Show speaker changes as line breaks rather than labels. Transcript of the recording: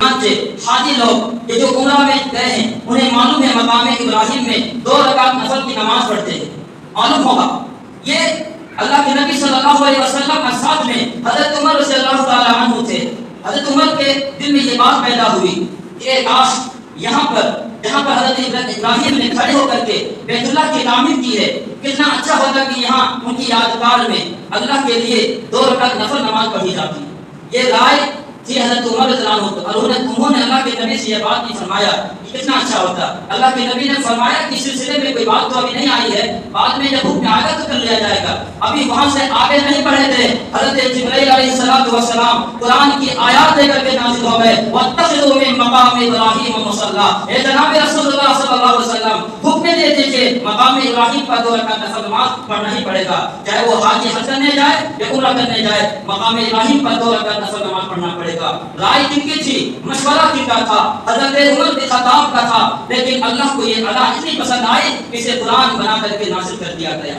حاجی لوگ یہ جو عمرہ میں گئے ہیں انہیں معلوم ہے مقام ابراہیم میں 2 رکعت نفل کی نماز پڑھتے ہیں، معلوم ہوگا یہ اللہ کے نبی صلی اللہ علیہ وسلم کے ساتھ میں حضرت عمر رضی اللہ تعالی عنہ تھے۔ حضرت عمر کے دل میں یہ بات پیدا ہوئی کہ کاش یہاں پر حضرت ابراہیم نے کھڑے ہو کر کے بیت اللہ کی تعمیر کی ہے، کتنا اچھا ہوتا کہ یہاں ان کی یادگار میں اللہ کے لیے 2 رکعت نفل نماز پڑھی جاتی۔ یہ رائے تھی حضرت عمر رضی اللہ عنہ، اور انہوں نے اللہ کے نبی سے یہ بات نہیں فرمایا کہ کتنا اچھا ہوتا۔ اللہ کے نبی نے فرمایا کہ سلسلے میں کوئی بات تو ابھی نہیں آئی ہے، بعد میں جب حکم آئے گا تو کر لیا جائے گا، ابھی وہاں سے آگے نہیں بڑھے تھے۔ حضرت جبرائیل علیہ السلام قرآن کی آیات لے کر کے نازل ہو گئے، وَاتَّخِذُوا مِن مَّقَامِ إِبْرَاهِيمَ مُصَلًّى، اے جناب رسول اللہ صلی اللہ علیہ وسلم حکم دے دیجیے مقام ابراہیم پر 2 رکعت نفل نماز پڑھنا ہی پڑے گا، چاہے وہ حاجی حج کرنے جائے یا عمرہ کرنے جائے، مقام ابراہیم پر 2 رکعت نفل نماز پڑھنا پڑے گا۔ رائے کن کی تھی؟ مشورہ کن کا تھا؟ حضرت عمر بن خطاب کا تھا، لیکن اللہ کو یہ ادا اتنی پسند آئی کہ اسے قرآن بنا کر کے نازل کر دیا گیا۔